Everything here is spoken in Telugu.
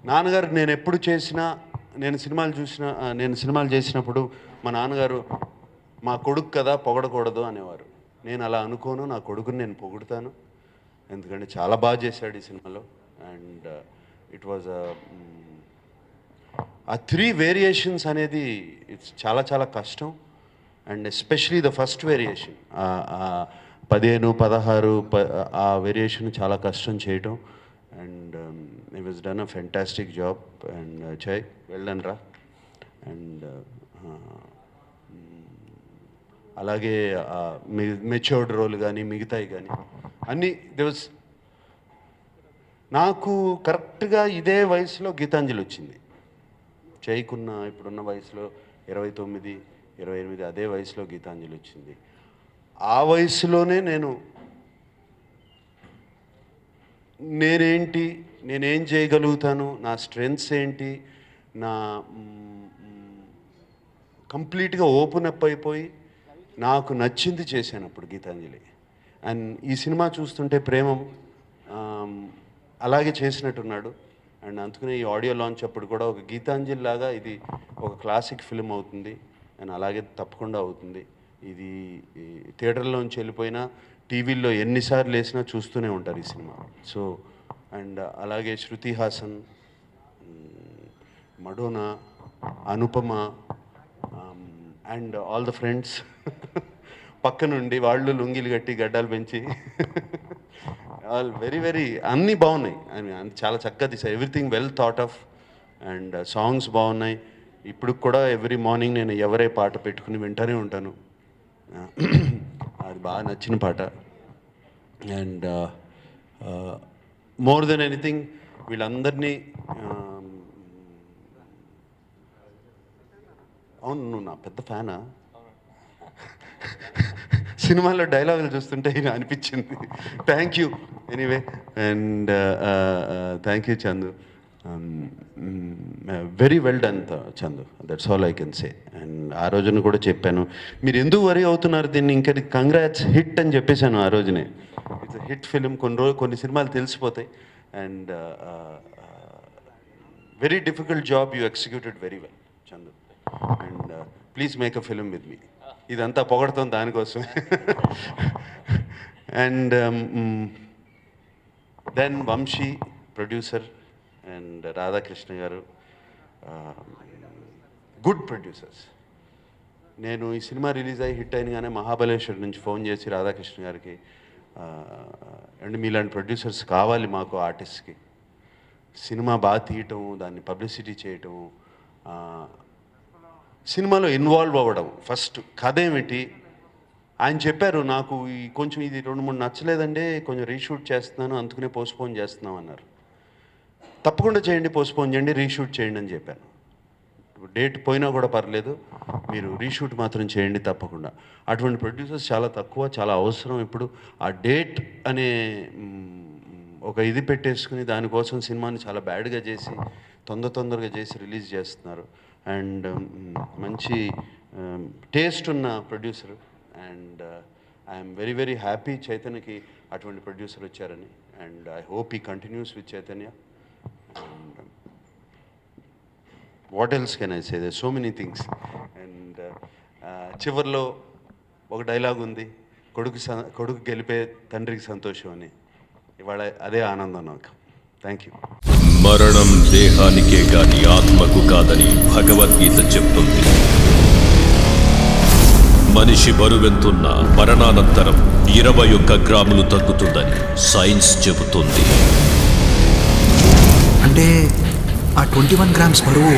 నాన్నగారు నేను సినిమాలు చేసినప్పుడు మా నాన్నగారు మా కొడుకు కదా పొగడకూడదు అనేవారు. నేను అలా అనుకోను, నా కొడుకుని నేను పొగుడుతాను, ఎందుకంటే చాలా బాగా చేశాడు ఈ సినిమాలో. అండ్ ఇట్ వాజ్ ఆ 3 వేరియేషన్స్ అనేది ఇట్స్ చాలా చాలా కష్టం. And especially the first variation 15, 16 ఆ వేరియేషన్ చాలా కష్టం చేయటం. And it was done a fantastic job. And జై వెల్ డన్ రా. అండ్ అలాగే మెచ్యూర్డ్ రోల్ కానీ మిగతాయి కానీ అన్నీ దివస్. నాకు కరెక్ట్గా ఇదే వయసులో గీతాంజలి వచ్చింది. జైకున్న ఇప్పుడున్న వయసులో 29, 28 అదే వయసులో గీతాంజలి వచ్చింది. ఆ వయసులోనే నేనేం చేయగలుగుతాను, నా స్ట్రెంగ్స్ ఏంటి, నా కంప్లీట్గా ఓపెన్ అప్ అయిపోయి నాకు నచ్చింది చేశాను అప్పుడు గీతాంజలి. అండ్ ఈ సినిమా చూస్తుంటే ప్రేమం అలాగే చేసినట్టున్నాడు. అండ్ అందుకనే ఈ ఆడియో లాంచ్ అప్పుడు కూడా ఒక గీతాంజలి లాగా ఇది ఒక క్లాసిక్ ఫిల్మ్ అవుతుంది. అండ్ అలాగే తప్పకుండా అవుతుంది. ఇది థియేటర్లోంచి వెళ్ళిపోయినా టీవీల్లో ఎన్నిసార్లు వేసినా చూస్తూనే ఉంటారు ఈ సినిమా. సో అండ్ అలాగే Shruti Haasan, Madonna, Anupama and all the friends పక్క నుండి వాళ్ళు లుంగిలు కట్టి గడ్డాలు పెంచి ఆల్ వెరీ అన్నీ బాగున్నాయి. ఐ మీన్ చాలా చక్కగా తీసారు. Everything well thought of. And songs బాగున్నాయి. ఇప్పుడు కూడా ఎవ్రీ మార్నింగ్ నేను ఎవరే పాట పెట్టుకుని వింటూనే ఉంటాను. అది బాగా నచ్చిన పాట. అండ్ మోర్ దెన్ ఎనీథింగ్ వీళ్ళందరినీ అవును, నువ్వు నా పెద్ద ఫ్యానా? సినిమాలో డైలాగులు చూస్తుంటే అనిపించింది. Thank you anyway. And thank you Chandu. Very well done Chandu, that's all I can say. And ఆ రోజున కూడా చెప్పాను, మీరు ఎందుకు వరీ అవుతున్నారు దీన్ని, ఇంకా కంగ్రాట్స్ హిట్ అని చెప్పేశాను ఆ రోజునే. It's hit film. కొన్ని సినిమాలు తెలిసిపోతాయి. And very difficult job you executed very well Chandu. And please make a film with me. ఇదంతా పొగడతాం దానికోసమే. And then Vamshi producer and Radhakrishna garu, good producers. నేను ఈ సినిమా రిలీజ్ అయ్యి హిట్ అయినగానే మహాబలేశ్వర్ నుంచి ఫోన్ చేసి రాధాకృష్ణ గారికి, అండ్ మీలాంటి ప్రొడ్యూసర్స్ కావాలి మాకు ఆర్టిస్ట్కి, సినిమా బాగా తీయటం, దాన్ని పబ్లిసిటీ చేయటం, సినిమాలో ఇన్వాల్వ్ అవ్వడం. ఫస్ట్ కథ ఏమిటి ఆయన చెప్పారు. నాకు కొంచెం ఇది 2-3 నచ్చలేదండి, కొంచెం రీషూట్ చేస్తున్నాను, అందుకనే పోస్ట్పోన్ చేస్తున్నాం అన్నారు. తప్పకుండా చేయండి, పోస్ట్పోన్ చేయండి, రీషూట్ చేయండి అని చెప్పాను. డేట్ పోయినా కూడా పర్లేదు, మీరు రీషూట్ మాత్రం చేయండి తప్పకుండా. అటువంటి ప్రొడ్యూసర్స్ చాలా తక్కువ, చాలా అవసరం. ఇప్పుడు ఆ డేట్ అనే ఒక ఇది పెట్టేసుకుని దానికోసం సినిమాని చాలా బ్యాడ్గా చేసి తొందరగా చేసి రిలీజ్ చేస్తున్నారు. అండ్ మంచి టేస్ట్ ఉన్న producer. And I'm very happy చైతన్యకి అటువంటి ప్రొడ్యూసర్ వచ్చారని. అండ్ ఐ హోప్ ఈ continues with Chaitanya. And what else can I say, there so many things. And చివరిలో ఒక డైలాగ్ ఉంది, కొడుకు గెలిపే తండ్రికి సంతోషం అని. ఇవాళ అదే ఆనందం నాకు. Thank you. మరణం దేహానికే గాని ఆత్మకు కాదని భగవద్గీత చెప్తుంది. మనిషి బరువెంతున్న మరణానంతరం 21 గ్రాములు తగ్గుతుందని సైన్స్ చెబుతుంది. అంటే ఆ 21 గ్రామ్స్ బరువు